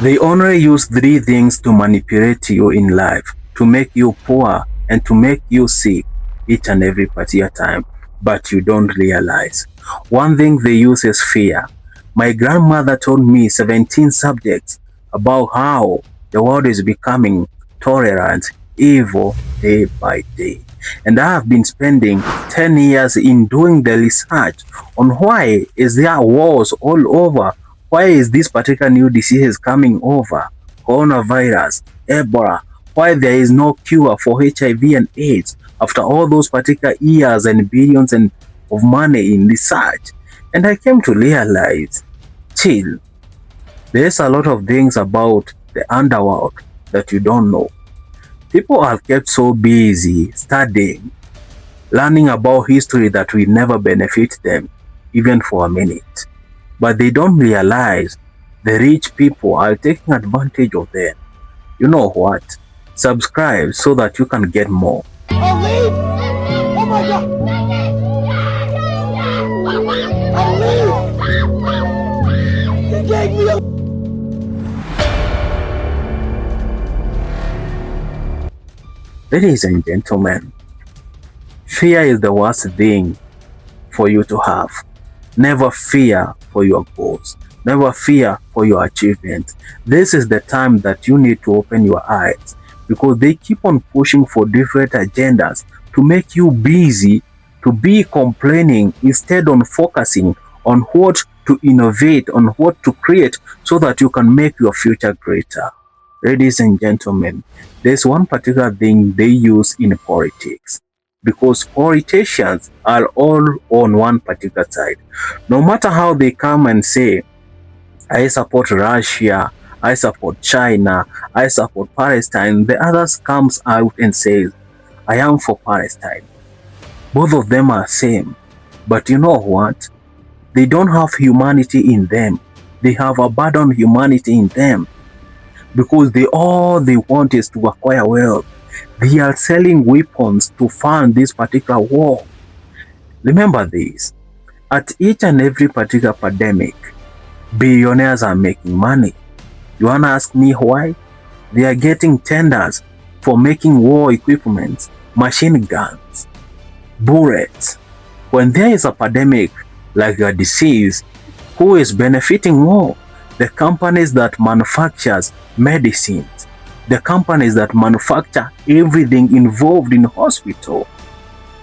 They only use three things to manipulate you in life, to make you poor and to make you sick each and every particular time, but you don't realize. One thing they use is fear. My grandmother told me 17 subjects about how the world is becoming tolerant, evil day by day. And I have been spending 10 years in doing the research on why is there wars all over. Why is this particular new disease coming over? Coronavirus, Ebola. Why there is no cure for HIV and AIDS after all those particular years and billions and of money in research? And I came to realize, chill, there's a lot of things about the underworld that you don't know. People are kept so busy studying, learning about history that will never benefit them, even for a minute. But they don't realize the rich people are taking advantage of them. You know what? Subscribe so that you can get more. I'll Oh my God! I'll They gave me a... Ladies and gentlemen, fear is the worst thing for you to have. Never fear for your goals. Never fear for your achievements. This is the time that you need to open your eyes, because they keep on pushing for different agendas to make you busy, to be complaining instead of focusing on what to innovate, on what to create so that you can make your future greater. Ladies and gentlemen, there's one particular thing they use in politics, because politicians are all on one particular side. No matter how they come and say, I support Russia, I support China, I support Palestine, the others comes out and says, I am for Palestine. Both of them are same. But you know what? They don't have humanity in them. They have abandoned humanity in them, because all they want is to acquire wealth. They are selling weapons to fund this particular war. Remember this, at each and every particular pandemic, billionaires are making money. You wanna ask me why? They are getting tenders for making war equipment, machine guns, bullets. When there is a pandemic like a disease, who is benefiting more? The companies that manufactures medicines, the companies that manufacture everything involved in hospital.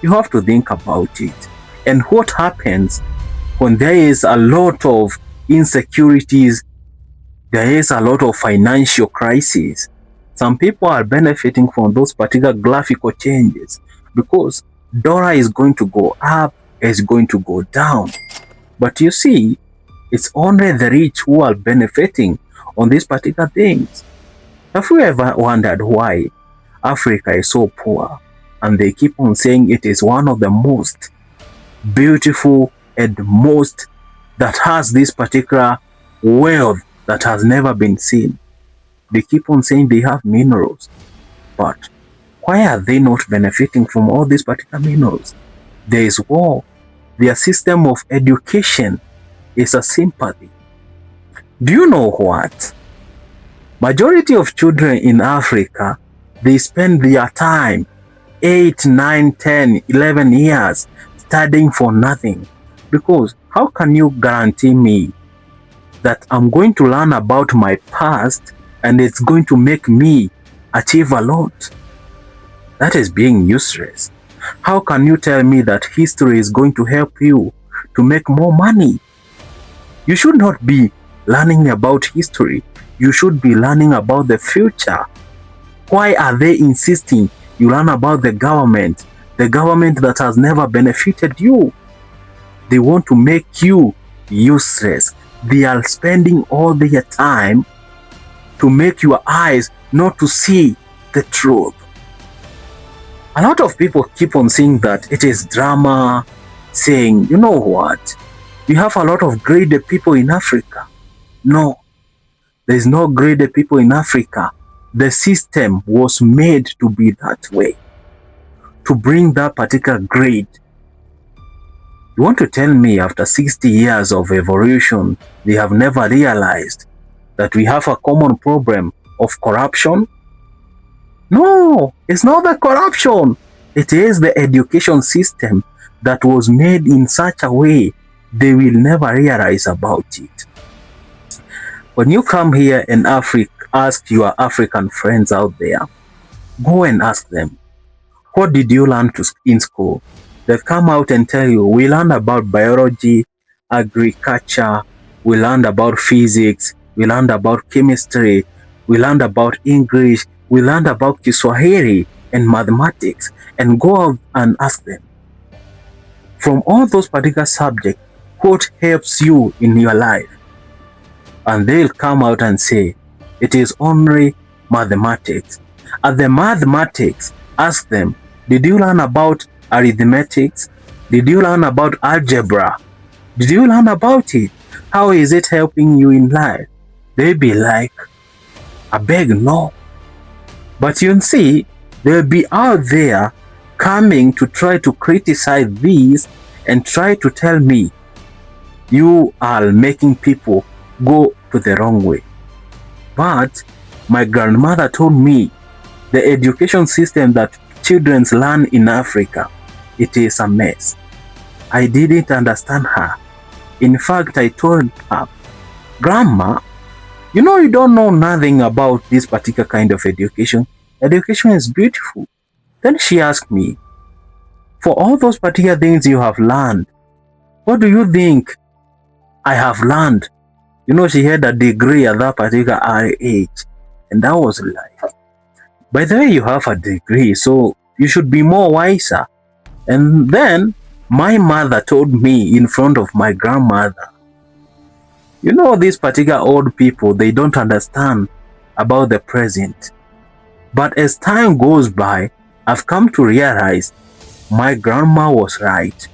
You have to think about it. And what happens when there is a lot of insecurities, there is a lot of financial crisis? Some people are benefiting from those particular graphical changes, because dollar is going to go up, is going to go down. But you see, it's only the rich who are benefiting on these particular things. Have you ever wondered why Africa is so poor? And they keep on saying it is one of the most beautiful and most that has this particular wealth that has never been seen. They keep on saying they have minerals. But why are they not benefiting from all these particular minerals? There is war. Their system of education is a sympathy. Do you know what? Majority of children in Africa, they spend their time 8, 9, 10, 11 years studying for nothing. Because how can you guarantee me that I'm going to learn about my past and it's going to make me achieve a lot? That is being useless. How can you tell me that history is going to help you to make more money? You should not be learning about history. You should be learning about the future. Why are they insisting you learn about the government that has never benefited you? They want to make you useless. They are spending all their time to make your eyes not to see the truth. A lot of people keep on saying that it is drama, saying, you know what? We have a lot of graded people in Africa. No, there is no graded people in Africa. The system was made to be that way, to bring that particular grade. You want to tell me after 60 years of evolution, they have never realized that we have a common problem of corruption? No, it's not the corruption. It is the education system that was made in such a way they will never realize about it. When you come here and ask your African friends out there, go and ask them, what did you learn in school? They come out and tell you, we learned about biology, agriculture, we learned about physics, we learned about chemistry, we learned about English, we learned about Kiswahili and mathematics. And go out and ask them, from all those particular subjects, what helps you in your life? And they'll come out and say, it is only mathematics. At the mathematics, ask them, did you learn about arithmetics? Did you learn about algebra? Did you learn about it? How is it helping you in life? They'll be like, I beg no. But you see, they'll be out there coming to try to criticize these and try to tell me you are making people go to the wrong way. But my grandmother told me the education system that children learn in Africa, it is a mess. I didn't understand her. In fact, I told her, Grandma, you know you don't know nothing about this particular kind of education. Education is beautiful. Then she asked me, for all those particular things you have learned, what do you think I have learned? You know, she had a degree at that particular age. And that was life. By the way, you have a degree, so you should be more wiser. And then my mother told me in front of my grandmother, you know, these particular old people, they don't understand about the present. But as time goes by, I've come to realize my grandma was right.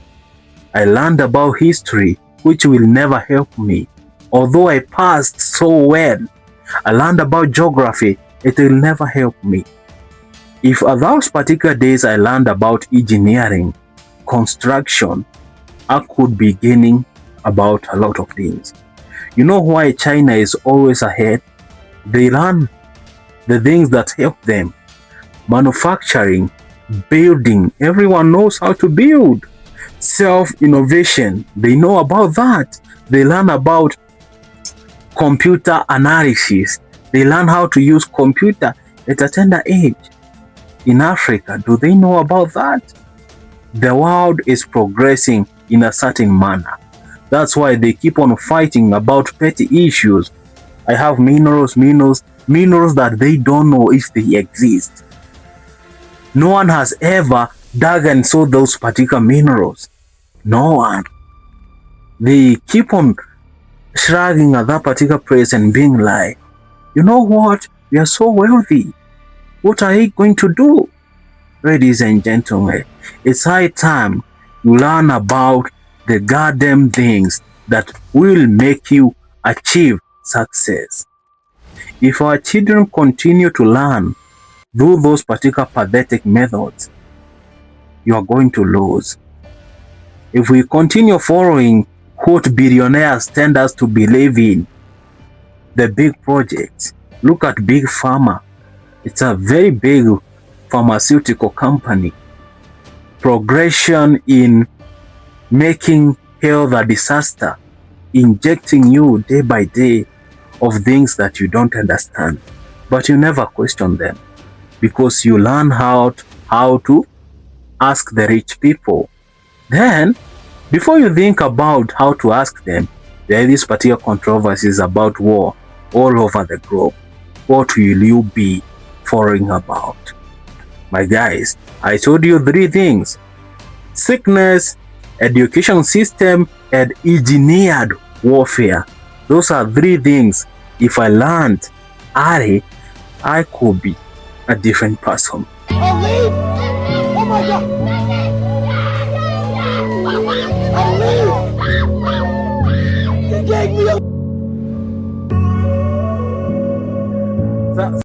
I learned about history, which will never help me. Although I passed so well, I learned about geography, it will never help me. If at those particular days I learned about engineering, construction, I could be gaining about a lot of things. You know why China is always ahead? They learn the things that help them. Manufacturing, building, everyone knows how to build. Self-innovation, they know about that. They learn about computer analysis. They learn how to use computer at a tender age. In Africa, do they know about that? The world is progressing in a certain manner. That's why they keep on fighting about petty issues. I have minerals that they don't know if they exist. No one has ever dug and saw those particular minerals. No one. They keep on shrugging at that particular place and being like, you know what? We are so wealthy. What are you going to do? Ladies and gentlemen, it's high time you learn about the goddamn things that will make you achieve success. If our children continue to learn through those particular pathetic methods, you are going to lose. If we continue following what billionaires tend us to believe in, the big projects, look at Big Pharma. It's a very big pharmaceutical company. Progression in making health a disaster, injecting you day by day of things that you don't understand, but you never question them because you learn how to ask the rich people. Then, before you think about how to ask them, there are these particular controversies about war all over the globe. What will you be following about? My guys, I told you 3 things: sickness, education system, and engineered warfare. Those are 3 things. If I learned early, I could be a different person. I'll leave! Oh my God! I'll leave!